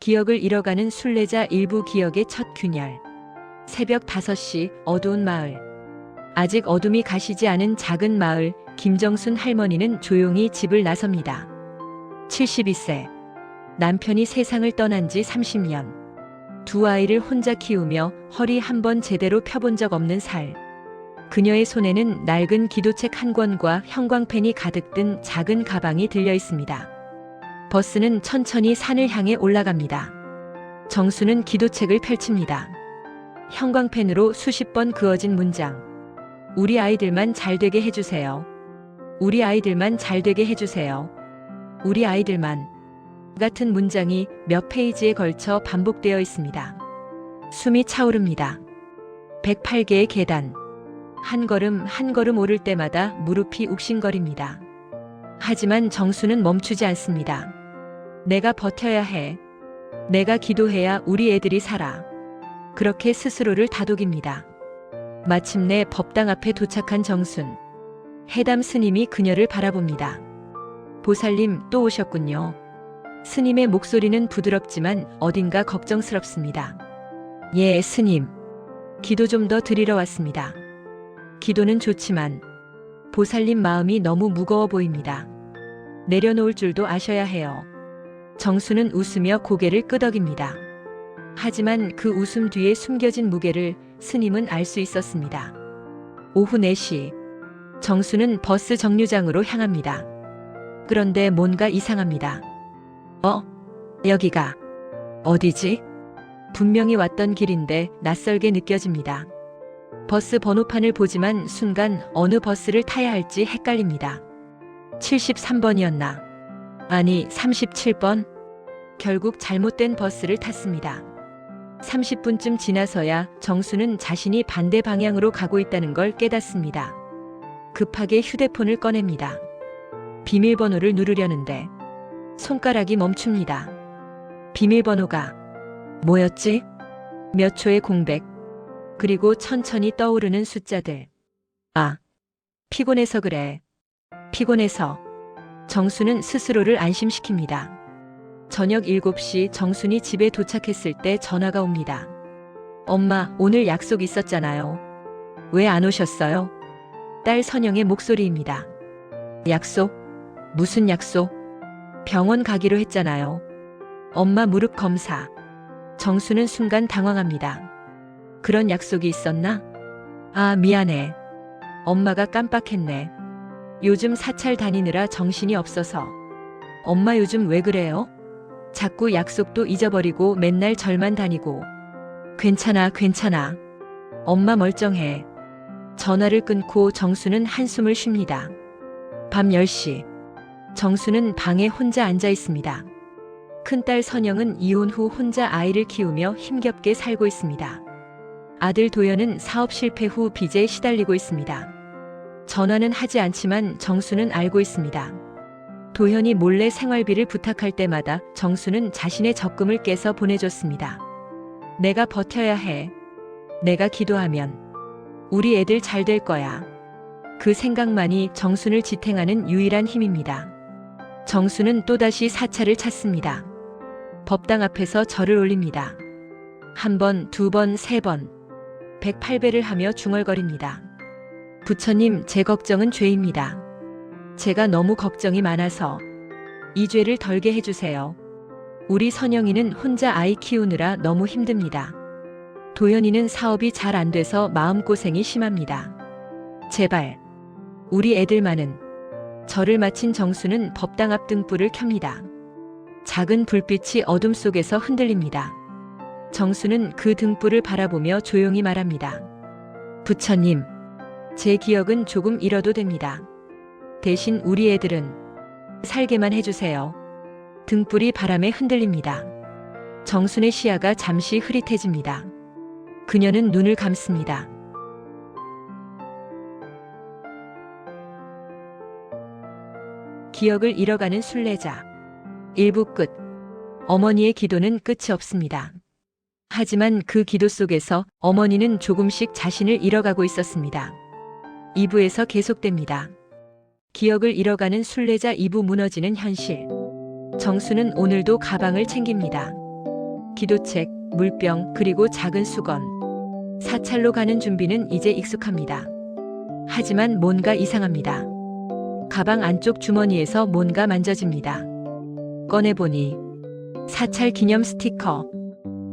기억을 잃어가는 순례자 일부 기억의 첫 균열. 새벽 5시 어두운 마을. 아직 어둠이 가시지 않은 작은 마을. 김정순 할머니는 조용히 집을 나섭니다. 72세. 남편이 세상을 떠난 지 30년. 두 아이를 혼자 키우며 허리 한 번 제대로 펴본 적 없는 살. 그녀의 손에는 낡은 기도책 한 권과 형광펜이 가득 든 작은 가방이 들려 있습니다. 버스는 천천히 산을 향해 올라갑니다. 정수는 기도책을 펼칩니다. 형광펜으로 수십 번 그어진 문장. 우리 아이들만 잘 되게 해주세요. 우리 아이들만 잘 되게 해주세요. 우리 아이들만. 같은 문장이 몇 페이지에 걸쳐 반복되어 있습니다. 숨이 차오릅니다. 108개의 계단. 한 걸음 한 걸음 오를 때마다 무릎이 욱신거립니다. 하지만 정수는 멈추지 않습니다. 내가 버텨야 해. 내가 기도해야 우리 애들이 살아. 그렇게 스스로를 다독입니다. 마침내 법당 앞에 도착한 정순. 해담 스님이 그녀를 바라봅니다. 보살님 또 오셨군요. 스님의 목소리는 부드럽지만 어딘가 걱정스럽습니다. 예, 스님. 기도 좀 더 드리러 왔습니다. 기도는 좋지만 보살님 마음이 너무 무거워 보입니다. 내려놓을 줄도 아셔야 해요. 정수는 웃으며 고개를 끄덕입니다. 하지만 그 웃음 뒤에 숨겨진 무게를 스님은 알 수 있었습니다. 오후 4시. 정수는 버스 정류장으로 향합니다. 그런데 뭔가 이상합니다. 여기가 어디지? 분명히 왔던 길인데 낯설게 느껴집니다. 버스 번호판을 보지만 순간 어느 버스를 타야 할지 헷갈립니다. 73번이었나? 아니, 37번? 결국 잘못된 버스를 탔습니다. 30분쯤 지나서야 정수는 자신이 반대 방향으로 가고 있다는 걸 깨닫습니다. 급하게 휴대폰을 꺼냅니다. 비밀번호를 누르려는데 손가락이 멈춥니다. 비밀번호가 뭐였지? 몇 초의 공백. 그리고 천천히 떠오르는 숫자들. 아, 피곤해서 그래. 피곤해서. 정수는 스스로를 안심시킵니다. 저녁 7시 정순이 집에 도착했을 때 전화가 옵니다. 엄마, 오늘 약속 있었잖아요. 왜 안 오셨어요? 딸 선영의 목소리입니다. 약속? 무슨 약속? 병원 가기로 했잖아요. 엄마 무릎 검사. 정수는 순간 당황합니다. 그런 약속이 있었나? 아, 미안해. 엄마가 깜빡했네. 요즘 사찰 다니느라 정신이 없어서. 엄마 요즘 왜 그래요? 자꾸 약속도 잊어버리고 맨날 절만 다니고. 괜찮아, 괜찮아. 엄마 멀쩡해. 전화를 끊고 정수는 한숨을 쉽니다. 밤 10시. 정수는 방에 혼자 앉아 있습니다. 큰딸 선영은 이혼 후 혼자 아이를 키우며 힘겹게 살고 있습니다. 아들 도연은 사업 실패 후 빚에 시달리고 있습니다. 전화는 하지 않지만 정수는 알고 있습니다. 도현이 몰래 생활비를 부탁할 때마다 정수는 자신의 적금을 깨서 보내줬습니다. 내가 버텨야 해. 내가 기도하면 우리 애들 잘 될 거야. 그 생각만이 정순을 지탱하는 유일한 힘입니다. 정수는 또다시 사찰을 찾습니다. 법당 앞에서 절을 올립니다. 1번, 2번, 3번. 108배를 하며 중얼거립니다. 부처님, 제 걱정은 죄입니다. 제가 너무 걱정이 많아서 이 죄를 덜게 해주세요. 우리 선영이는 혼자 아이 키우느라 너무 힘듭니다. 도연이는 사업이 잘 안 돼서 마음고생이 심합니다. 제발, 우리 애들만은. 절을 마친 정수는 법당 앞 등불을 켭니다. 작은 불빛이 어둠 속에서 흔들립니다. 정수는 그 등불을 바라보며 조용히 말합니다. 부처님, 제 기억은 조금 잃어도 됩니다. 대신 우리 애들은 살게만 해주세요. 등불이 바람에 흔들립니다. 정순의 시야가 잠시 흐릿해집니다. 그녀는 눈을 감습니다. 기억을 잃어가는 순례자. 1부 끝. 어머니의 기도는 끝이 없습니다. 하지만 그 기도 속에서 어머니는 조금씩 자신을 잃어가고 있었습니다. 2부에서 계속됩니다. 기억을 잃어가는 순례자 2부 무너지는 현실. 정수는 오늘도 가방을 챙깁니다. 기도책, 물병, 그리고 작은 수건. 사찰로 가는 준비는 이제 익숙합니다. 하지만 뭔가 이상합니다. 가방 안쪽 주머니에서 뭔가 만져집니다. 꺼내보니 사찰 기념 스티커.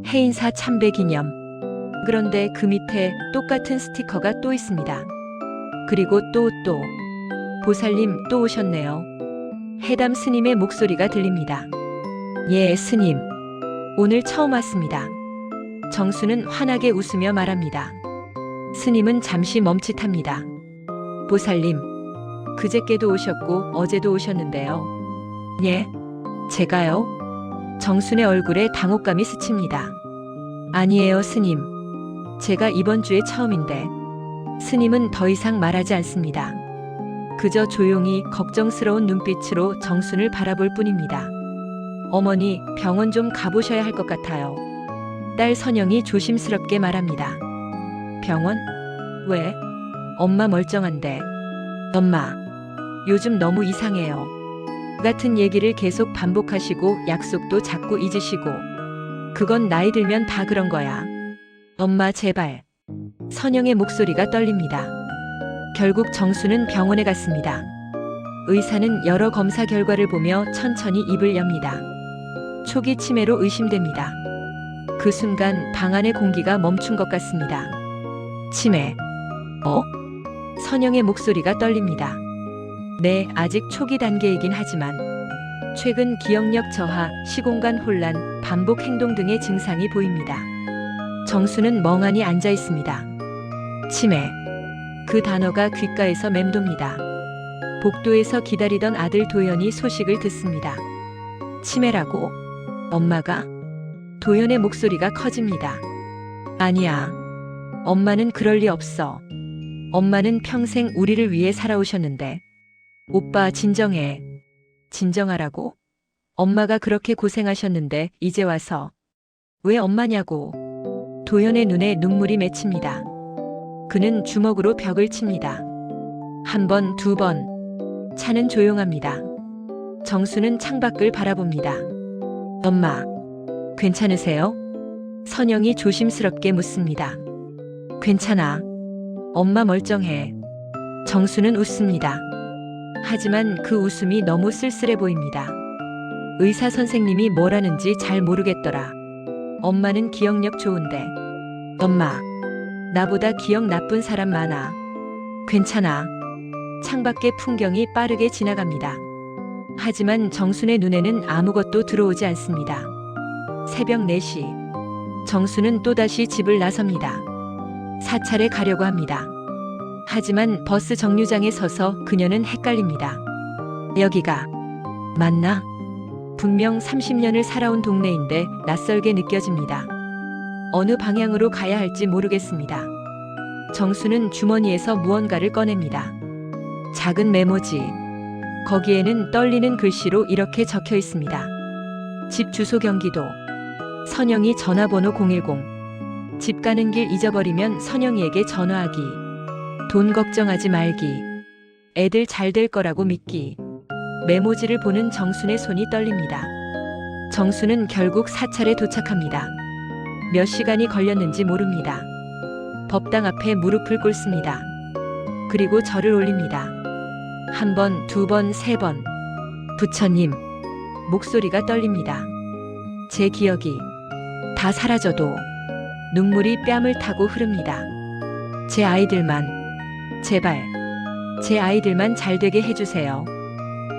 해인사 참배 기념. 그런데 그 밑에 똑같은 스티커가 또 있습니다. 그리고 또. 보살님 또 오셨네요. 해담 스님의 목소리가 들립니다. 예, 스님. 오늘 처음 왔습니다. 정수는 환하게 웃으며 말합니다. 스님은 잠시 멈칫합니다. 보살님, 그제께도 오셨고 어제도 오셨는데요. 예? 제가요? 정순의 얼굴에 당혹감이 스칩니다. 아니에요, 스님. 제가 이번 주에 처음인데. 스님은 더 이상 말하지 않습니다. 그저 조용히 걱정스러운 눈빛으로 정순을 바라볼 뿐입니다. 어머니, 병원 좀 가보셔야 할 것 같아요. 딸 선영이 조심스럽게 말합니다. 병원? 왜? 엄마 멀쩡한데. 엄마, 요즘 너무 이상해요. 같은 얘기를 계속 반복하시고 약속도 자꾸 잊으시고. 그건 나이 들면 다 그런 거야. 엄마 제발. 선영의 목소리가 떨립니다. 결국 정수는 병원에 갔습니다. 의사는 여러 검사 결과를 보며 천천히 입을 엽니다. 초기 치매로 의심됩니다. 그 순간 방 안의 공기가 멈춘 것 같습니다. 치매. 선영의 목소리가 떨립니다. 네, 아직 초기 단계이긴 하지만 최근 기억력 저하, 시공간 혼란, 반복 행동 등의 증상이 보입니다. 정수는 멍하니 앉아 있습니다. 치매. 그 단어가 귓가에서 맴돕니다. 복도에서 기다리던 아들 도연이 소식을 듣습니다. 치매라고? 엄마가? 도연의 목소리가 커집니다. 아니야. 엄마는 그럴 리 없어. 엄마는 평생 우리를 위해 살아오셨는데. 오빠 진정해. 진정하라고? 엄마가 그렇게 고생하셨는데 이제 와서. 왜 엄마냐고. 도연의 눈에 눈물이 맺힙니다. 그는 주먹으로 벽을 칩니다. 한 번, 두 번. 차는 조용합니다. 정수는 창밖을 바라봅니다. 엄마, 괜찮으세요? 선영이 조심스럽게 묻습니다. 괜찮아. 엄마 멀쩡해. 정수는 웃습니다. 하지만 그 웃음이 너무 쓸쓸해 보입니다. 의사 선생님이 뭐라는지 잘 모르겠더라. 엄마는 기억력 좋은데. 엄마, 나보다 기억 나쁜 사람 많아. 괜찮아. 창밖의 풍경이 빠르게 지나갑니다. 하지만 정순의 눈에는 아무것도 들어오지 않습니다. 새벽 4시. 정수는 또다시 집을 나섭니다. 사찰에 가려고 합니다. 하지만 버스 정류장에 서서 그녀는 헷갈립니다. 여기가 맞나? 분명 30년을 살아온 동네인데 낯설게 느껴집니다. 어느 방향으로 가야 할지 모르겠습니다. 정수는 주머니에서 무언가를 꺼냅니다. 작은 메모지. 거기에는 떨리는 글씨로 이렇게 적혀 있습니다. 집 주소 경기도. 선영이 전화번호 010. 집 가는 길 잊어버리면 선영이에게 전화하기. 돈 걱정하지 말기. 애들 잘 될 거라고 믿기. 메모지를 보는 정순의 손이 떨립니다. 정순은 결국 사찰에 도착합니다. 몇 시간이 걸렸는지 모릅니다. 법당 앞에 무릎을 꿇습니다. 그리고 절을 올립니다. 한 번, 두 번, 세 번. 부처님. 목소리가 떨립니다. 제 기억이 다 사라져도 눈물이 뺨을 타고 흐릅니다. 제 아이들만, 제발, 제 아이들만 잘 되게 해주세요.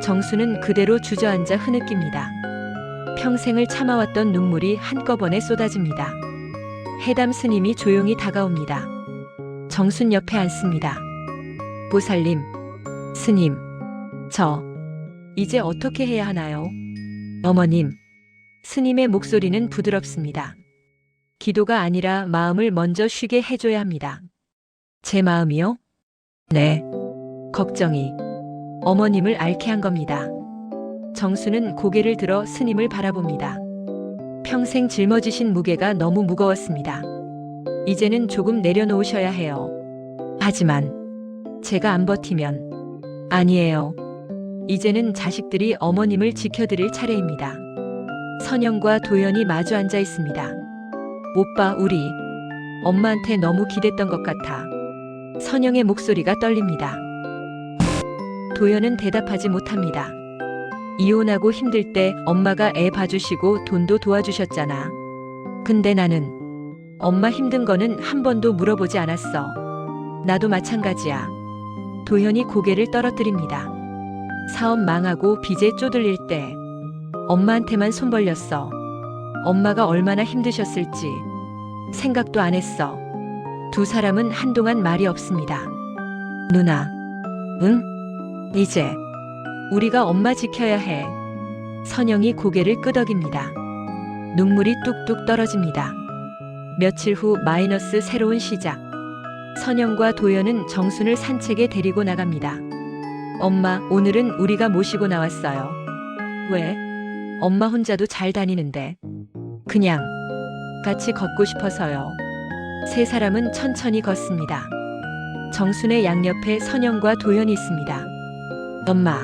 정수는 그대로 주저앉아 흐느낍니다. 평생을 참아왔던 눈물이 한꺼번에 쏟아집니다. 해담 스님이 조용히 다가옵니다. 정순 옆에 앉습니다. 보살님, 스님, 저 이제 어떻게 해야 하나요? 어머님. 스님의 목소리는 부드럽습니다. 기도가 아니라 마음을 먼저 쉬게 해줘야 합니다. 제 마음이요? 네. 걱정이 어머님을 앓게 한 겁니다. 정수는 고개를 들어 스님을 바라봅니다. 평생 짊어지신 무게가 너무 무거웠습니다. 이제는 조금 내려놓으셔야 해요. 하지만 제가 안 버티면. 아니에요. 이제는 자식들이 어머님을 지켜드릴 차례입니다. 선영과 도연이 마주 앉아 있습니다. 오빠, 우리 엄마한테 너무 기댔던 것 같아. 선영의 목소리가 떨립니다. 도연은 대답하지 못합니다. 이혼하고 힘들 때 엄마가 애 봐주시고 돈도 도와주셨잖아. 근데 나는 엄마 힘든 거는 한 번도 물어보지 않았어. 나도 마찬가지야. 도연이 고개를 떨어뜨립니다. 사업 망하고 빚에 쪼들릴 때 엄마한테만 손 벌렸어. 엄마가 얼마나 힘드셨을지 생각도 안 했어. 두 사람은 한동안 말이 없습니다. 누나, 응? 이제 우리가 엄마 지켜야 해. 선영이 고개를 끄덕입니다. 눈물이 뚝뚝 떨어집니다. 며칠 후 마이너스 새로운 시작. 선영과 도연은 정순을 산책에 데리고 나갑니다. 엄마, 오늘은 우리가 모시고 나왔어요. 왜? 엄마 혼자도 잘 다니는데. 그냥 같이 걷고 싶어서요. 세 사람은 천천히 걷습니다. 정순의 양옆에 선영과 도연이 있습니다. 엄마,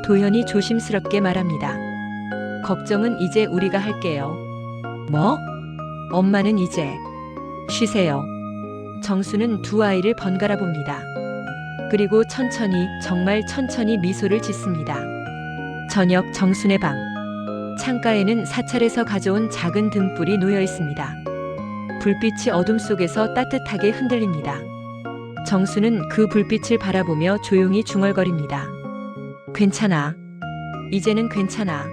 도연이 조심스럽게 말합니다. 걱정은 이제 우리가 할게요. 뭐? 엄마는 이제 쉬세요. 정수는 두 아이를 번갈아 봅니다. 그리고 천천히, 정말 천천히 미소를 짓습니다. 저녁 정순의 방. 창가에는 사찰에서 가져온 작은 등불이 놓여 있습니다. 불빛이 어둠 속에서 따뜻하게 흔들립니다. 정수는 그 불빛을 바라보며 조용히 중얼거립니다. 괜찮아. 이제는 괜찮아.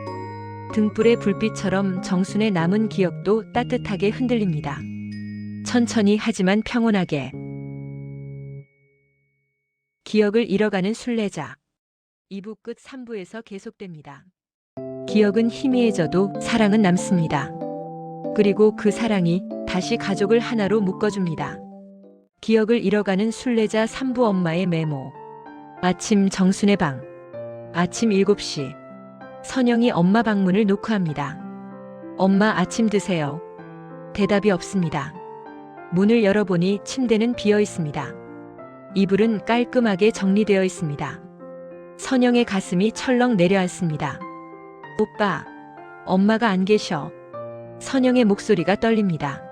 등불의 불빛처럼 정순의 남은 기억도 따뜻하게 흔들립니다. 천천히 하지만 평온하게. 기억을 잃어가는 순례자. 2부 끝 3부에서 계속됩니다. 기억은 희미해져도 사랑은 남습니다. 그리고 그 사랑이 다시 가족을 하나로 묶어줍니다. 기억을 잃어가는 순례자 3부 엄마의 메모. 아침 정순의 방. 아침 7시. 선영이 엄마 방문을 노크합니다. 엄마, 아침 드세요. 대답이 없습니다. 문을 열어보니 침대는 비어 있습니다. 이불은 깔끔하게 정리되어 있습니다. 선영의 가슴이 철렁 내려앉습니다. 오빠, 엄마가 안 계셔. 선영의 목소리가 떨립니다.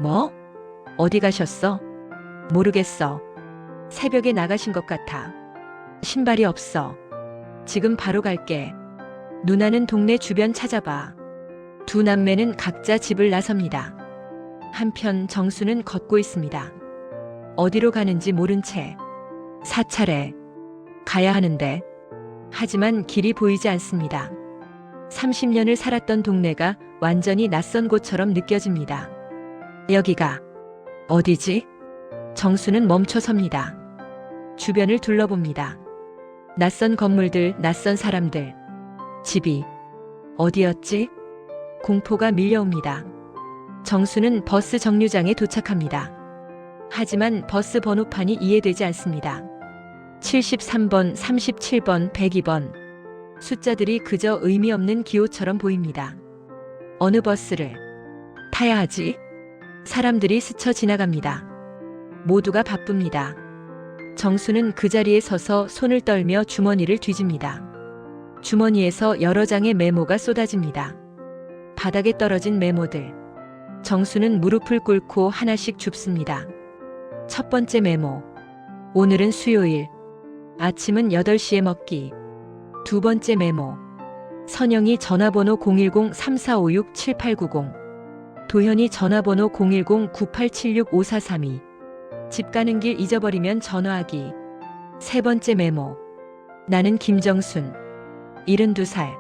뭐? 어디 가셨어? 모르겠어. 새벽에 나가신 것 같아. 신발이 없어. 지금 바로 갈게. 누나는 동네 주변 찾아봐. 두 남매는 각자 집을 나섭니다. 한편 정수는 걷고 있습니다. 어디로 가는지 모른 채. 사찰에 가야 하는데. 하지만 길이 보이지 않습니다. 30년을 살았던 동네가 완전히 낯선 곳처럼 느껴집니다. 여기가 어디지? 정수는 멈춰 섭니다. 주변을 둘러봅니다. 낯선 건물들, 낯선 사람들. 집이 어디였지? 공포가 밀려옵니다. 정수는 버스 정류장에 도착합니다. 하지만 버스 번호판이 이해되지 않습니다. 73번, 37번, 102번. 숫자들이 그저 의미 없는 기호처럼 보입니다. 어느 버스를 타야 하지? 사람들이 스쳐 지나갑니다. 모두가 바쁩니다. 정수는 그 자리에 서서 손을 떨며 주머니를 뒤집니다. 주머니에서 여러 장의 메모가 쏟아집니다. 바닥에 떨어진 메모들. 정수는 무릎을 꿇고 하나씩 줍습니다. 첫 번째 메모. 오늘은 수요일. 아침은 8시에 먹기. 두 번째 메모. 선영이 전화번호 010-3456-7890. 도현이 전화번호 010-9876-5432. 집 가는 길 잊어버리면 전화하기. 세 번째 메모. 나는 김정순. 72살.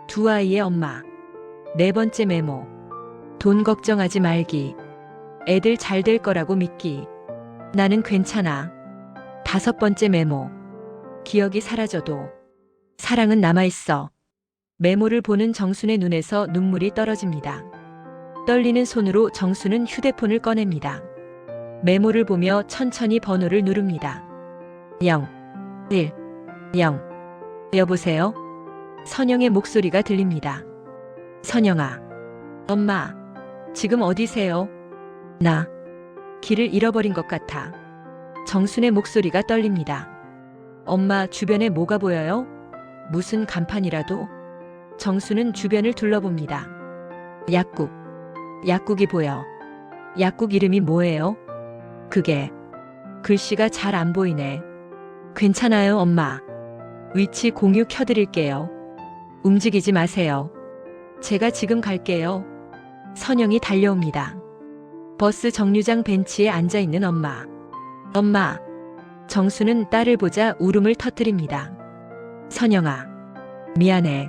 두 아이의 엄마. 네 번째 메모. 돈 걱정하지 말기. 애들 잘 될 거라고 믿기. 나는 괜찮아. 다섯 번째 메모. 기억이 사라져도 사랑은 남아있어. 메모를 보는 정순의 눈에서 눈물이 떨어집니다. 떨리는 손으로 정순은 휴대폰을 꺼냅니다. 메모를 보며 천천히 번호를 누릅니다. 0, 1, 0. 여보세요? 선영의 목소리가 들립니다. 선영아. 엄마, 지금 어디세요? 나 길을 잃어버린 것 같아. 정순의 목소리가 떨립니다. 엄마, 주변에 뭐가 보여요? 무슨 간판이라도? 정수는 주변을 둘러봅니다. 약국. 약국이 보여. 약국 이름이 뭐예요? 그게. 글씨가 잘 안 보이네. 괜찮아요, 엄마. 위치 공유 켜드릴게요. 움직이지 마세요. 제가 지금 갈게요. 선영이 달려옵니다. 버스 정류장 벤치에 앉아있는 엄마. 엄마. 정수는 딸을 보자 울음을 터뜨립니다. 선영아. 미안해.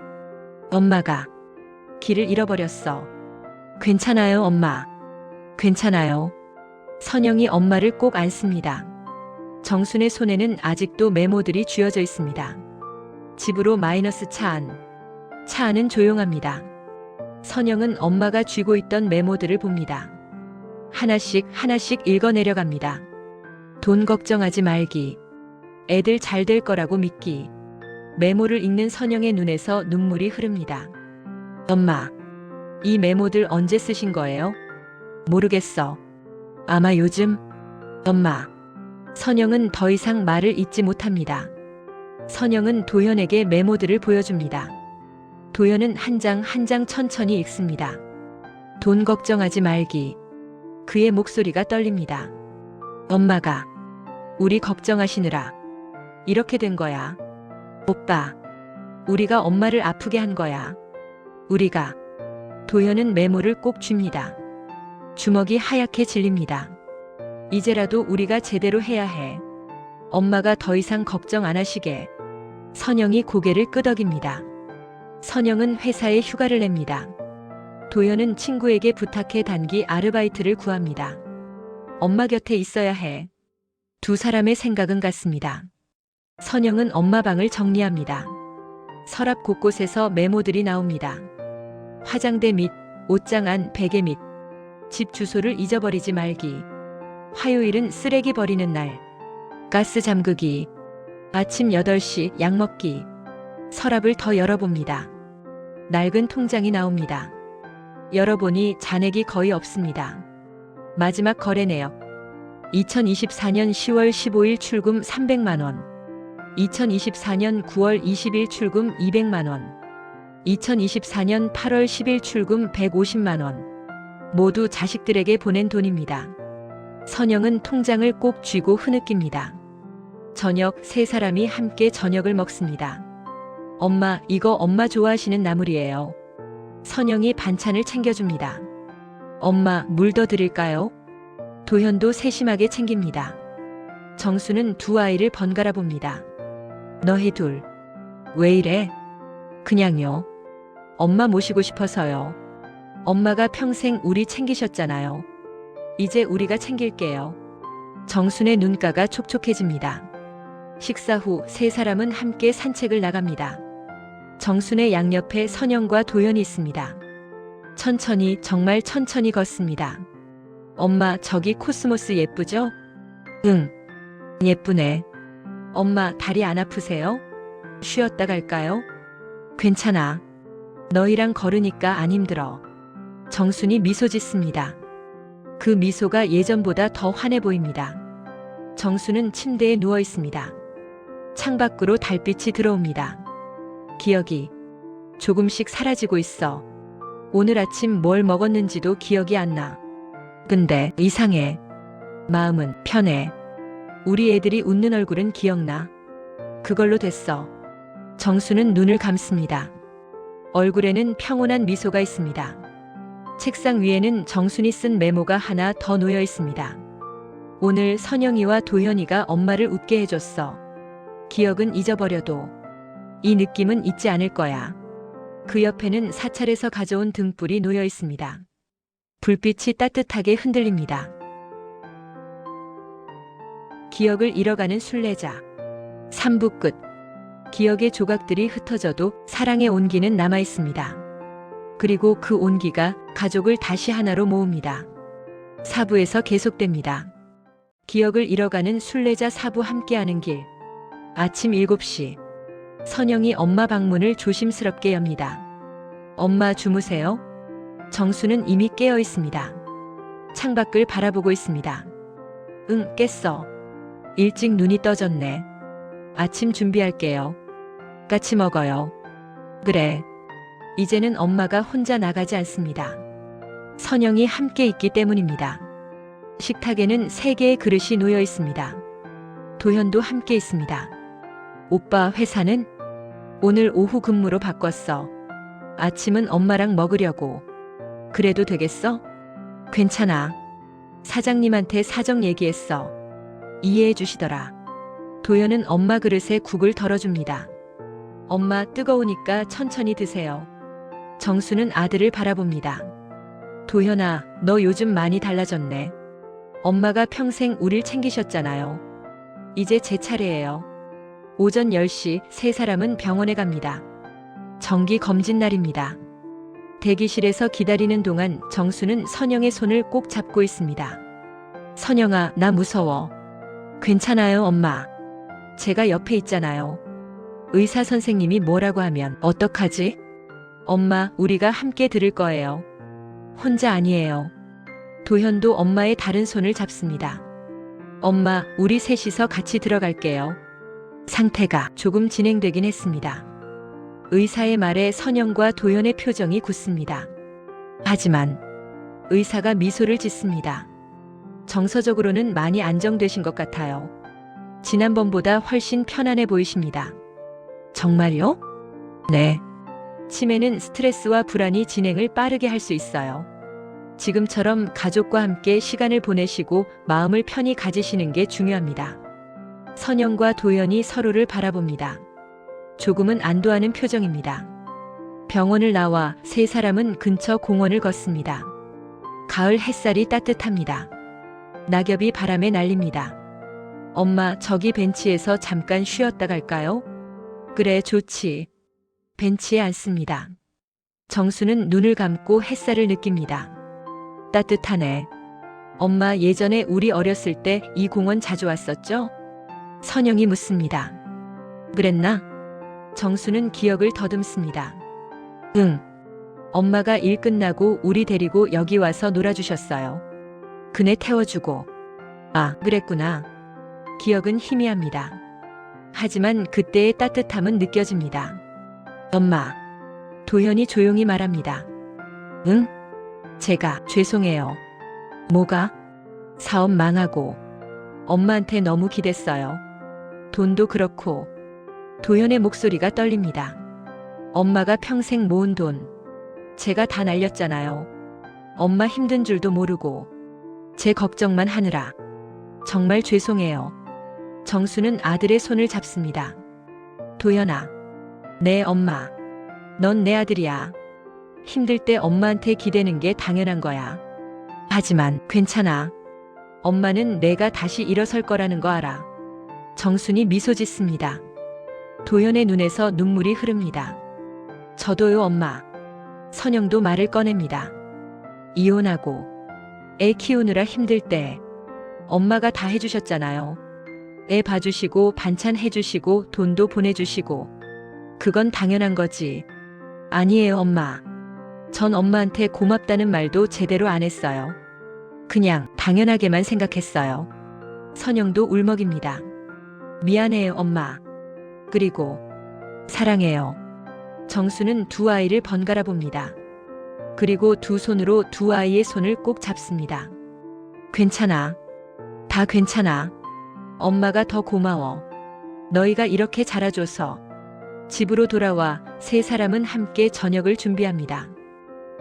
엄마가 길을 잃어버렸어. 괜찮아요, 엄마. 괜찮아요. 선영이 엄마를 꼭 안습니다. 정순의 손에는 아직도 메모들이 쥐어져 있습니다. 집으로 마이너스 차 안. 차 안은 조용합니다. 선영은 엄마가 쥐고 있던 메모들을 봅니다. 하나씩 하나씩 읽어내려갑니다. 돈 걱정하지 말기. 애들 잘 될 거라고 믿기. 메모를 읽는 선영의 눈에서 눈물이 흐릅니다. 엄마, 이 메모들 언제 쓰신 거예요? 모르겠어. 아마 요즘? 엄마. 선영은 더 이상 말을 잇지 못합니다. 선영은 도현에게 메모들을 보여줍니다. 도현은 한 장 한 장 천천히 읽습니다. 돈 걱정하지 말기. 그의 목소리가 떨립니다. 엄마가 우리 걱정하시느라 이렇게 된 거야. 오빠, 우리가 엄마를 아프게 한 거야. 우리가. 도현은 메모를 꼭 쥡니다. 주먹이 하얗게 질립니다. 이제라도 우리가 제대로 해야 해. 엄마가 더 이상 걱정 안 하시게. 선영이 고개를 끄덕입니다. 선영은 회사에 휴가를 냅니다. 도현은 친구에게 부탁해 단기 아르바이트를 구합니다. 엄마 곁에 있어야 해. 두 사람의 생각은 같습니다. 선영은 엄마 방을 정리합니다. 서랍 곳곳에서 메모들이 나옵니다. 화장대 및 옷장 안 베개 및 집 주소를 잊어버리지 말기. 화요일은 쓰레기 버리는 날. 가스 잠그기. 아침 8시 약 먹기. 서랍을 더 열어봅니다. 낡은 통장이 나옵니다. 열어보니 잔액이 거의 없습니다. 마지막 거래 내역. 2024년 10월 15일 출금 300만 원. 2024년 9월 20일 출금 200만 원. 2024년 8월 10일 출금 150만 원. 모두 자식들에게 보낸 돈입니다. 선영은 통장을 꼭 쥐고 흐느낍니다. 저녁 세 사람이 함께 저녁을 먹습니다. 엄마, 이거 엄마 좋아하시는 나물이에요. 선영이 반찬을 챙겨줍니다. 엄마, 물 더 드릴까요? 도현도 세심하게 챙깁니다. 정수는 두 아이를 번갈아 봅니다. 너희 둘. 왜 이래? 그냥요. 엄마 모시고 싶어서요. 엄마가 평생 우리 챙기셨잖아요. 이제 우리가 챙길게요. 정순의 눈가가 촉촉해집니다. 식사 후 세 사람은 함께 산책을 나갑니다. 정순의 양옆에 선영과 도현이 있습니다. 천천히, 정말 천천히 걷습니다. 엄마, 저기 코스모스 예쁘죠? 응. 예쁘네. 엄마, 다리 안 아프세요? 쉬었다 갈까요? 괜찮아. 너희랑 걸으니까 안 힘들어. 정순이 미소 짓습니다. 그 미소가 예전보다 더 환해 보입니다. 정수는 침대에 누워 있습니다. 창밖으로 달빛이 들어옵니다. 기억이 조금씩 사라지고 있어. 오늘 아침 뭘 먹었는지도 기억이 안 나. 근데 이상해. 마음은 편해. 우리 애들이 웃는 얼굴은 기억나. 그걸로 됐어. 정수는 눈을 감습니다. 얼굴에는 평온한 미소가 있습니다. 책상 위에는 정순이 쓴 메모가 하나 더 놓여 있습니다. 오늘 선영이와 도현이가 엄마를 웃게 해줬어. 기억은 잊어버려도 이 느낌은 잊지 않을 거야. 그 옆에는 사찰에서 가져온 등불이 놓여 있습니다. 불빛이 따뜻하게 흔들립니다. 기억을 잃어가는 순례자. 3부 끝. 기억의 조각들이 흩어져도 사랑의 온기는 남아 있습니다. 그리고 그 온기가 가족을 다시 하나로 모읍니다. 4부에서 계속됩니다. 기억을 잃어가는 순례자 4부 함께하는 길. 아침 7시. 선영이 엄마 방문을 조심스럽게 엽니다. 엄마 주무세요? 정수는 이미 깨어 있습니다. 창밖을 바라보고 있습니다. 응, 깼어. 일찍 눈이 떠졌네. 아침 준비할게요. 같이 먹어요. 그래. 이제는 엄마가 혼자 나가지 않습니다. 선영이 함께 있기 때문입니다. 식탁에는 3개의 그릇이 놓여 있습니다. 도현도 함께 있습니다. 오빠 회사는? 오늘 오후 근무로 바꿨어. 아침은 엄마랑 먹으려고. 그래도 되겠어? 괜찮아. 사장님한테 사정 얘기했어. 이해해 주시더라. 도현은 엄마 그릇에 국을 덜어줍니다. 엄마 뜨거우니까 천천히 드세요. 정수는 아들을 바라봅니다. 도현아, 너 요즘 많이 달라졌네. 엄마가 평생 우릴 챙기셨잖아요. 이제 제 차례예요. 오전 10시 3사람은 병원에 갑니다. 정기 검진 날입니다. 대기실에서 기다리는 동안 정수는 선영의 손을 꼭 잡고 있습니다. 선영아, 나 무서워. 괜찮아요, 엄마. 제가 옆에 있잖아요. 의사 선생님이 뭐라고 하면 어떡하지? 엄마, 우리가 함께 들을 거예요. 혼자 아니에요. 도현도 엄마의 다른 손을 잡습니다. 엄마, 우리 셋이서 같이 들어갈게요. 상태가 조금 진행되긴 했습니다. 의사의 말에 선영과 도현의 표정이 굳습니다. 하지만 의사가 미소를 짓습니다. 정서적으로는 많이 안정되신 것 같아요. 지난번보다 훨씬 편안해 보이십니다. 정말요? 네. 치매는 스트레스와 불안이 진행을 빠르게 할 수 있어요. 지금처럼 가족과 함께 시간을 보내시고 마음을 편히 가지시는 게 중요합니다. 선영과 도현이 서로를 바라봅니다. 조금은 안도하는 표정입니다. 병원을 나와 3사람은 근처 공원을 걷습니다. 가을 햇살이 따뜻합니다. 낙엽이 바람에 날립니다. 엄마, 저기 벤치에서 잠깐 쉬었다 갈까요? 그래, 좋지. 벤치에 앉습니다. 정수는 눈을 감고 햇살을 느낍니다. 따뜻하네. 엄마, 예전에 우리 어렸을 때 이 공원 자주 왔었죠? 선영이 묻습니다. 그랬나? 정수는 기억을 더듬습니다. 응. 엄마가 일 끝나고 우리 데리고 여기 와서 놀아주셨어요. 그네 태워주고. 아, 그랬구나. 기억은 희미합니다. 하지만 그때의 따뜻함은 느껴집니다. 엄마. 도현이 조용히 말합니다. 응? 제가 죄송해요. 뭐가? 사업 망하고. 엄마한테 너무 기댔어요. 돈도 그렇고. 도현의 목소리가 떨립니다. 엄마가 평생 모은 돈. 제가 다 날렸잖아요. 엄마 힘든 줄도 모르고. 제 걱정만 하느라. 정말 죄송해요. 정수는 아들의 손을 잡습니다. 도현아. 네, 엄마. 넌 내 아들이야. 힘들 때 엄마한테 기대는 게 당연한 거야. 하지만 괜찮아. 엄마는 내가 다시 일어설 거라는 거 알아. 정순이 미소 짓습니다. 도현의 눈에서 눈물이 흐릅니다. 저도요, 엄마. 선영도 말을 꺼냅니다. 이혼하고 애 키우느라 힘들 때 엄마가 다 해주셨잖아요. 애 봐주시고 반찬 해주시고 돈도 보내주시고. 그건 당연한 거지. 아니에요, 엄마. 전 엄마한테 고맙다는 말도 제대로 안 했어요. 그냥 당연하게만 생각했어요. 선영도 울먹입니다. 미안해요, 엄마. 그리고 사랑해요. 정수는 두 아이를 번갈아 봅니다. 그리고 두 손으로 두 아이의 손을 꼭 잡습니다. 괜찮아. 다 괜찮아. 엄마가 더 고마워. 너희가 이렇게 자라줘서. 집으로 돌아와 3사람은 함께 저녁을 준비합니다.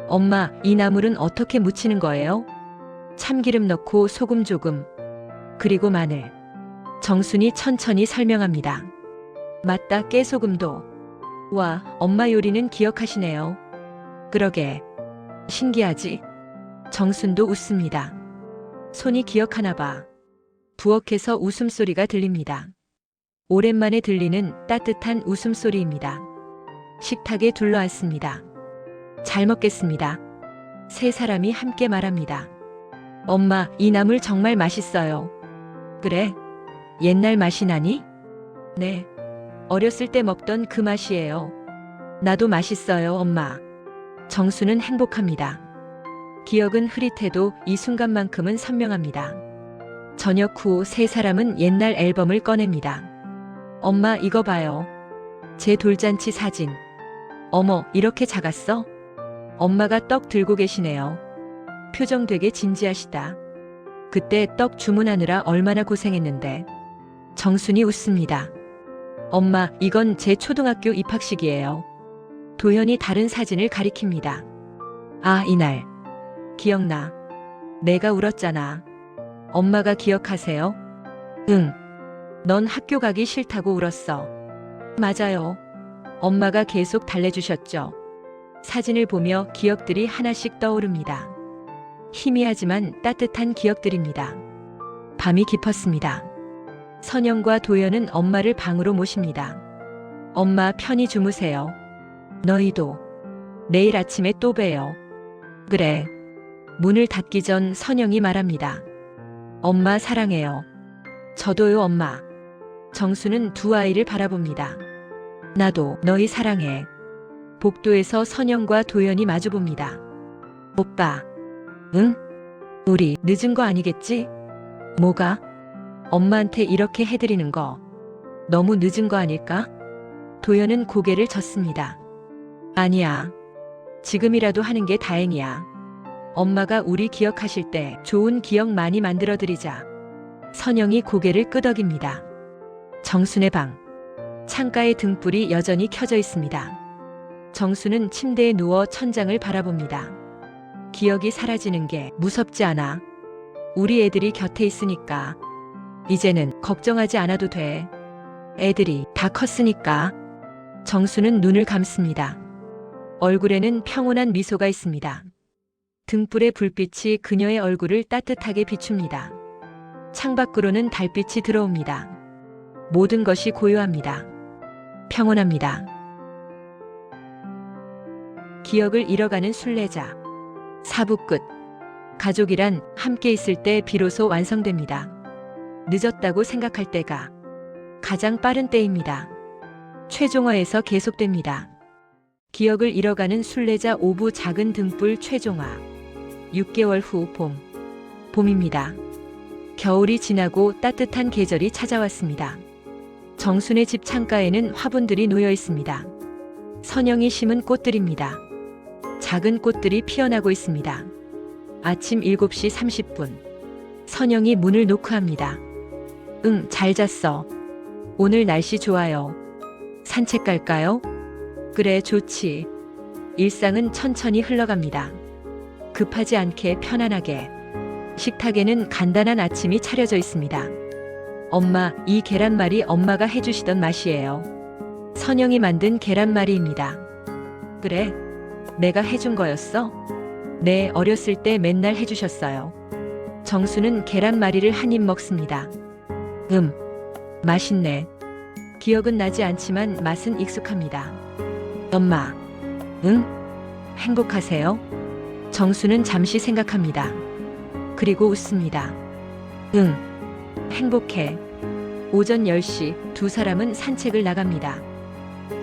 엄마, 이 나물은 어떻게 무치는 거예요? 참기름 넣고 소금 조금. 그리고 마늘. 정순이 천천히 설명합니다. 맞다, 깨소금도. 와, 엄마 요리는 기억하시네요. 그러게. 신기하지? 정순도 웃습니다. 손이 기억하나 봐. 부엌에서 웃음소리가 들립니다. 오랜만에 들리는 따뜻한 웃음소리입니다. 식탁에 둘러앉습니다. 잘 먹겠습니다. 3사람이 함께 말합니다. 엄마, 이 나물 정말 맛있어요. 그래? 옛날 맛이 나니? 네. 어렸을 때 먹던 그 맛이에요. 나도 맛있어요, 엄마. 정수는 행복합니다. 기억은 흐릿해도 이 순간만큼은 선명합니다. 저녁 후 3사람은 옛날 앨범을 꺼냅니다. 엄마, 이거 봐요. 제 돌잔치 사진. 어머, 이렇게 작았어? 엄마가 떡 들고 계시네요. 표정 되게 진지하시다. 그때 떡 주문하느라 얼마나 고생했는데. 정순이 웃습니다. 엄마, 이건 제 초등학교 입학식이에요. 도현이 다른 사진을 가리킵니다. 아, 이날. 기억나. 내가 울었잖아. 엄마가 기억하세요? 응. 넌 학교 가기 싫다고 울었어. 맞아요. 엄마가 계속 달래주셨죠. 사진을 보며 기억들이 하나씩 떠오릅니다. 희미하지만 따뜻한 기억들입니다. 밤이 깊었습니다. 선영과 도연은 엄마를 방으로 모십니다. 엄마, 편히 주무세요. 너희도. 내일 아침에 또 봬요. 그래. 문을 닫기 전 선영이 말합니다. 엄마 사랑해요. 저도요, 엄마. 정수는 두 아이를 바라봅니다. 나도 너희 사랑해. 복도에서 선영과 도연이 마주봅니다. 오빠. 응? 우리 늦은 거 아니겠지? 뭐가? 엄마한테 이렇게 해드리는 거 너무 늦은 거 아닐까? 도연은 고개를 젓습니다. 아니야. 지금이라도 하는 게 다행이야. 엄마가 우리 기억하실 때 좋은 기억 많이 만들어드리자. 선영이 고개를 끄덕입니다. 정순의 방. 창가에 등불이 여전히 켜져 있습니다. 정수는 침대에 누워 천장을 바라봅니다. 기억이 사라지는 게 무섭지 않아. 우리 애들이 곁에 있으니까. 이제는 걱정하지 않아도 돼. 애들이 다 컸으니까. 정수는 눈을 감습니다. 얼굴에는 평온한 미소가 있습니다. 등불의 불빛이 그녀의 얼굴을 따뜻하게 비춥니다. 창밖으로는 달빛이 들어옵니다. 모든 것이 고요합니다. 평온합니다. 기억을 잃어가는 순례자. 4부 끝. 가족이란 함께 있을 때 비로소 완성됩니다. 늦었다고 생각할 때가 가장 빠른 때입니다. 최종화에서 계속됩니다. 기억을 잃어가는 순례자 5부 작은 등불 최종화. 6개월 후 봄. 봄입니다. 겨울이 지나고 따뜻한 계절이 찾아왔습니다. 정순의 집 창가에는 화분들이 놓여 있습니다. 선영이 심은 꽃들입니다. 작은 꽃들이 피어나고 있습니다. 아침 7시 30분. 선영이 문을 노크합니다. 응, 잘 잤어. 오늘 날씨 좋아요. 산책 갈까요? 그래, 좋지. 일상은 천천히 흘러갑니다. 급하지 않게 편안하게. 식탁에는 간단한 아침이 차려져 있습니다. 엄마, 이 계란말이 엄마가 해주시던 맛이에요. 선영이 만든 계란말이입니다. 그래? 내가 해준 거였어? 네, 어렸을 때 맨날 해주셨어요. 정수는 계란말이를 한 입 먹습니다. 맛있네. 기억은 나지 않지만 맛은 익숙합니다. 엄마. 응? 행복하세요? 정수는 잠시 생각합니다. 그리고 웃습니다. 응. 행복해. 오전 10시 두 사람은 산책을 나갑니다.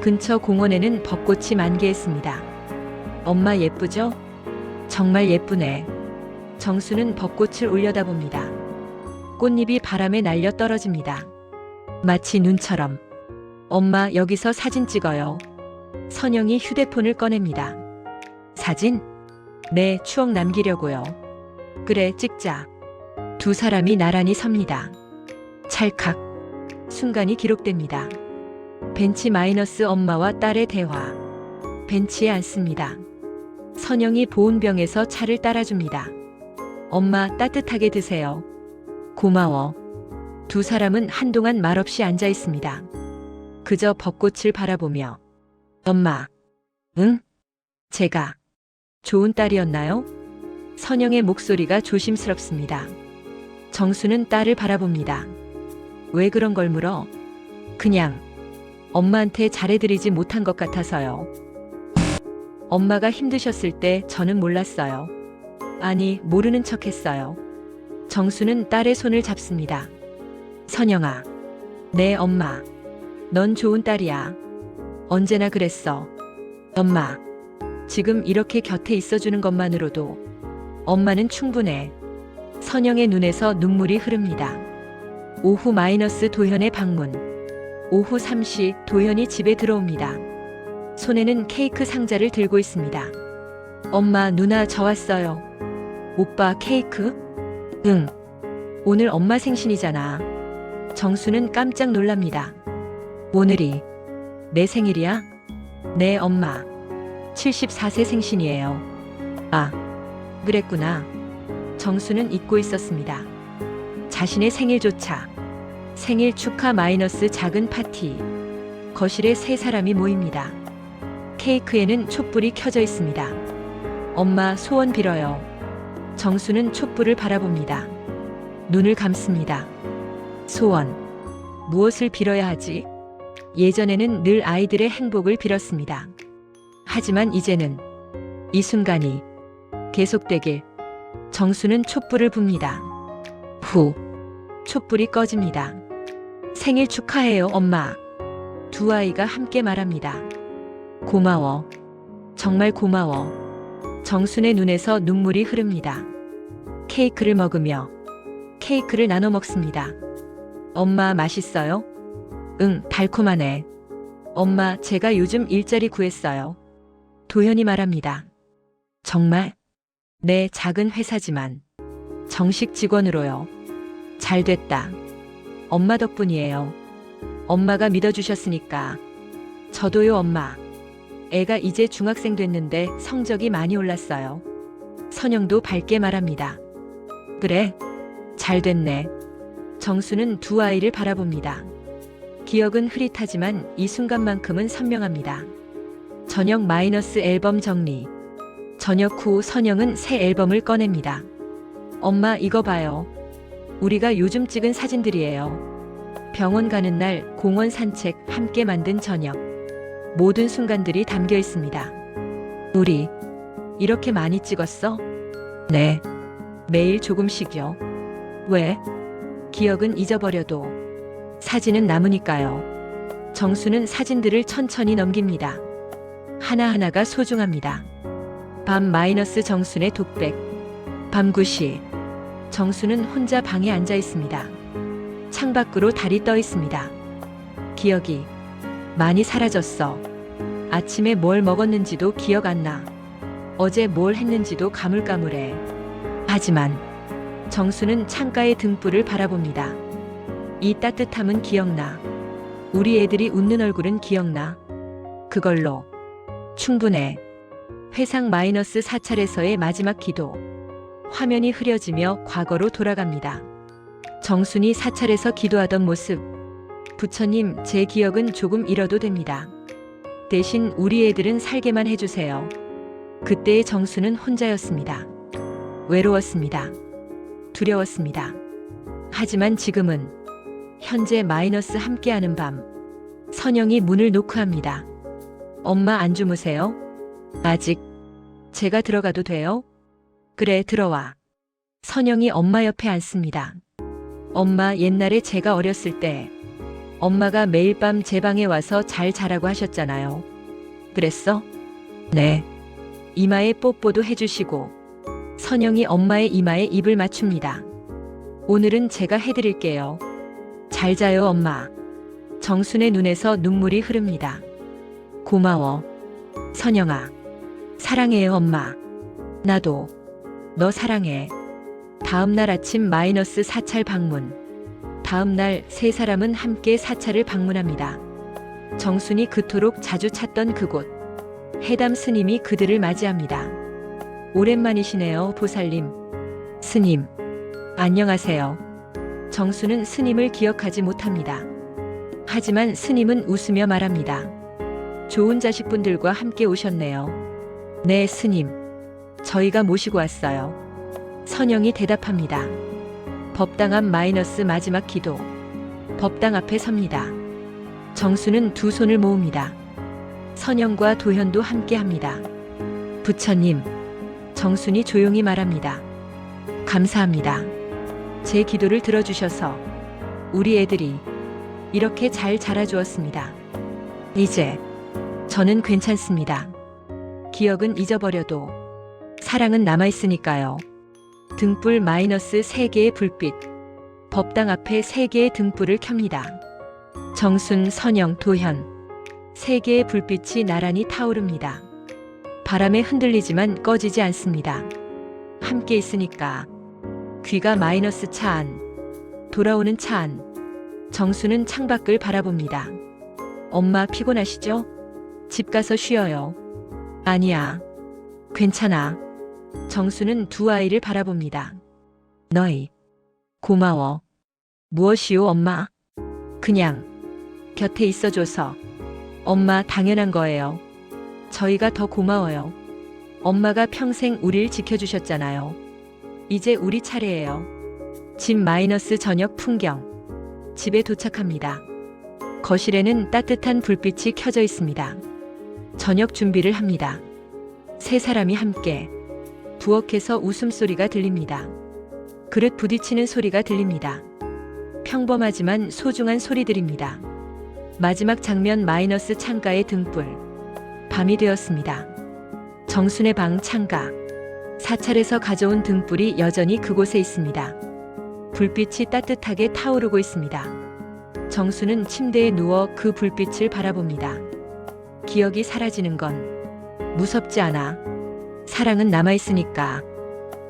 근처 공원에는 벚꽃이 만개했습니다. 엄마 예쁘죠? 정말 예쁘네. 정수는 벚꽃을 올려다봅니다. 꽃잎이 바람에 날려 떨어집니다. 마치 눈처럼. 엄마, 여기서 사진 찍어요. 선영이 휴대폰을 꺼냅니다. 사진? 네, 추억 남기려고요. 그래, 찍자. 두 사람이 나란히 섭니다. 찰칵. 순간이 기록됩니다. 벤치 마이너스 엄마와 딸의 대화. 벤치에 앉습니다. 선영이 보온병에서 차를 따라줍니다. 엄마, 따뜻하게 드세요. 고마워. 두 사람은 한동안 말없이 앉아 있습니다. 그저 벚꽃을 바라보며. 엄마. 응? 제가 좋은 딸이었나요? 선영의 목소리가 조심스럽습니다. 정수는 딸을 바라봅니다. 왜 그런 걸 물어? 그냥 엄마한테 잘해드리지 못한 것 같아서요. 엄마가 힘드셨을 때 저는 몰랐어요. 아니, 모르는 척 했어요. 정수는 딸의 손을 잡습니다. 선영아. 네, 엄마. 넌 좋은 딸이야. 언제나 그랬어. 엄마. 지금 이렇게 곁에 있어주는 것만으로도 엄마는 충분해. 선영의 눈에서 눈물이 흐릅니다. 오후 마이너스 도현의 방문. 오후 3시 도현이 집에 들어옵니다. 손에는 케이크 상자를 들고 있습니다. 엄마, 누나, 저 왔어요. 오빠, 케이크? 응. 오늘 엄마 생신이잖아. 정수는 깜짝 놀랍니다. 오늘이 내 생일이야? 네, 엄마. 74세 생신이에요. 아, 그랬구나. 정수는 잊고 있었습니다. 자신의 생일조차. 생일 축하 마이너스 작은 파티. 거실에 세 사람이 모입니다. 케이크에는 촛불이 켜져 있습니다. 엄마, 소원 빌어요. 정수는 촛불을 바라봅니다. 눈을 감습니다. 소원. 무엇을 빌어야 하지? 예전에는 늘 아이들의 행복을 빌었습니다. 하지만 이제는 이 순간이 계속되길. 정수는 촛불을 붑니다. 후. 촛불이 꺼집니다. 생일 축하해요, 엄마. 두 아이가 함께 말합니다. 고마워. 정말 고마워. 정순의 눈에서 눈물이 흐릅니다. 케이크를 먹으며 케이크를 나눠 먹습니다. 엄마, 맛있어요? 응, 달콤하네. 엄마, 제가 요즘 일자리 구했어요. 도현이 말합니다. 정말? 네, 작은 회사지만 정식 직원으로요. 잘 됐다. 엄마 덕분이에요. 엄마가 믿어주셨으니까. 저도요, 엄마. 애가 이제 중학생 됐는데 성적이 많이 올랐어요. 선영도 밝게 말합니다. 그래, 잘 됐네. 정수는 두 아이를 바라봅니다. 기억은 흐릿하지만 이 순간만큼은 선명합니다. 저녁 마이너스 앨범 정리. 저녁 후 선영은 새 앨범을 꺼냅니다. 엄마, 이거 봐요. 우리가 요즘 찍은 사진들이에요. 병원 가는 날, 공원 산책, 함께 만든 저녁. 모든 순간들이 담겨 있습니다. 우리 이렇게 많이 찍었어? 네. 매일 조금씩요. 왜? 기억은 잊어버려도 사진은 남으니까요. 정수는 사진들을 천천히 넘깁니다. 하나하나가 소중합니다. 밤 마이너스 정순의 독백. 밤 9시. 정수는 혼자 방에 앉아 있습니다. 창밖으로 달이 떠 있습니다. 기억이 많이 사라졌어. 아침에 뭘 먹었는지도 기억 안 나. 어제 뭘 했는지도 가물가물해. 하지만 정수는 창가의 등불을 바라봅니다. 이 따뜻함은 기억나. 우리 애들이 웃는 얼굴은 기억나. 그걸로 충분해. 회상 마이너스 사찰에서의 마지막 기도. 화면이 흐려지며 과거로 돌아갑니다. 정순이 사찰에서 기도하던 모습. 부처님, 제 기억은 조금 잃어도 됩니다. 대신 우리 애들은 살게만 해주세요. 그때의 정수는 혼자였습니다. 외로웠습니다. 두려웠습니다. 하지만 지금은 현재 마이너스 함께하는 밤. 선영이 문을 노크합니다. 엄마, 안 주무세요? 아직. 제가 들어가도 돼요? 그래, 들어와. 선영이 엄마 옆에 앉습니다. 엄마, 옛날에 제가 어렸을 때 엄마가 매일 밤 제 방에 와서 잘 자라고 하셨잖아요. 그랬어? 네. 이마에 뽀뽀도 해주시고. 선영이 엄마의 이마에 입을 맞춥니다. 오늘은 제가 해드릴게요. 잘 자요, 엄마. 정순의 눈에서 눈물이 흐릅니다. 고마워. 선영아. 사랑해요, 엄마. 나도 너 사랑해. 다음 날 아침 마이너스 사찰 방문. 다음 날 세 사람은 함께 사찰을 방문합니다. 정순이 그토록 자주 찾던 그곳. 해담 스님이 그들을 맞이합니다. 오랜만이시네요, 보살님. 스님. 안녕하세요. 정수는 스님을 기억하지 못합니다. 하지만 스님은 웃으며 말합니다. 좋은 자식분들과 함께 오셨네요. 네, 스님. 저희가 모시고 왔어요. 선영이 대답합니다. 법당 앞 마이너스 마지막 기도. 법당 앞에 섭니다. 정수는 두 손을 모읍니다. 선영과 도현도 함께 합니다. 부처님. 정순이 조용히 말합니다. 감사합니다. 제 기도를 들어주셔서 우리 애들이 이렇게 잘 자라주었습니다. 이제 저는 괜찮습니다. 기억은 잊어버려도 사랑은 남아있으니까요. 등불 마이너스 3개의 불빛. 법당 앞에 3개의 등불을 켭니다. 정순, 선영, 도현. 세 개의 불빛이 나란히 타오릅니다. 바람에 흔들리지만 꺼지지 않습니다. 함께 있으니까. 귀가 마이너스 차 안. 돌아오는 차 안. 정수는 창밖을 바라봅니다. 엄마 피곤하시죠? 집 가서 쉬어요. 아니야. 괜찮아. 정수는 두 아이를 바라봅니다. 너희. 고마워. 무엇이요, 엄마? 그냥. 곁에 있어줘서. 엄마 당연한 거예요. 저희가 더 고마워요. 엄마가 평생 우릴 지켜주셨잖아요. 이제 우리 차례예요. 집 마이너스 저녁 풍경. 집에 도착합니다. 거실에는 따뜻한 불빛이 켜져 있습니다. 저녁 준비를 합니다. 세 사람이 함께. 부엌에서 웃음소리가 들립니다. 그릇 부딪히는 소리가 들립니다. 평범하지만 소중한 소리들입니다. 마지막 장면 마이너스 창가의 등불. 밤이 되었습니다. 정순의 방 창가. 사찰에서 가져온 등불이 여전히 그곳에 있습니다. 불빛이 따뜻하게 타오르고 있습니다. 정수는 침대에 누워 그 불빛을 바라봅니다. 기억이 사라지는 건 무섭지 않아. 사랑은 남아있으니까.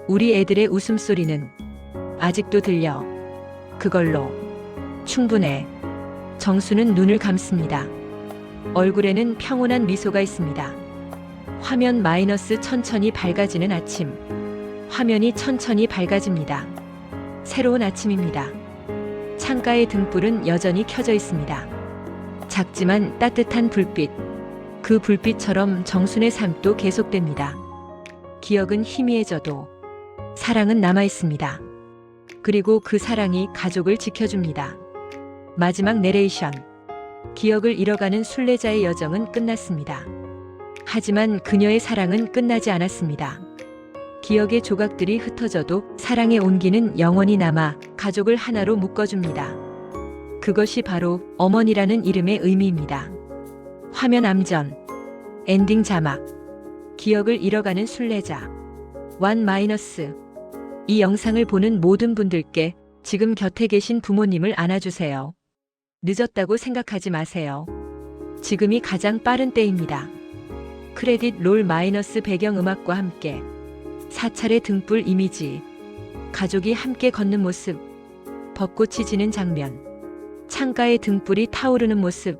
우리 애들의 웃음소리는 아직도 들려. 그걸로 충분해. 정수는 눈을 감습니다. 얼굴에는 평온한 미소가 있습니다. 화면 마이너스 천천히 밝아지는 아침. 화면이 천천히 밝아집니다. 새로운 아침입니다. 창가의 등불은 여전히 켜져 있습니다. 작지만 따뜻한 불빛. 그 불빛처럼 정순의 삶도 계속됩니다. 기억은 희미해져도 사랑은 남아있습니다. 그리고 그 사랑이 가족을 지켜줍니다. 마지막 내레이션. 기억을 잃어가는 순례자의 여정은 끝났습니다. 하지만 그녀의 사랑은 끝나지 않았습니다. 기억의 조각들이 흩어져도 사랑의 온기는 영원히 남아 가족을 하나로 묶어줍니다. 그것이 바로 어머니라는 이름의 의미입니다. 화면 암전. 엔딩 자막. 기억을 잃어가는 순례자. 1-. 이 영상을 보는 모든 분들께 지금 곁에 계신 부모님을 안아주세요. 늦었다고 생각하지 마세요. 지금이 가장 빠른 때입니다. 크레딧 롤 마이너스 배경음악과 함께 사찰의 등불 이미지, 가족이 함께 걷는 모습, 벚꽃이 지는 장면, 창가의 등불이 타오르는 모습,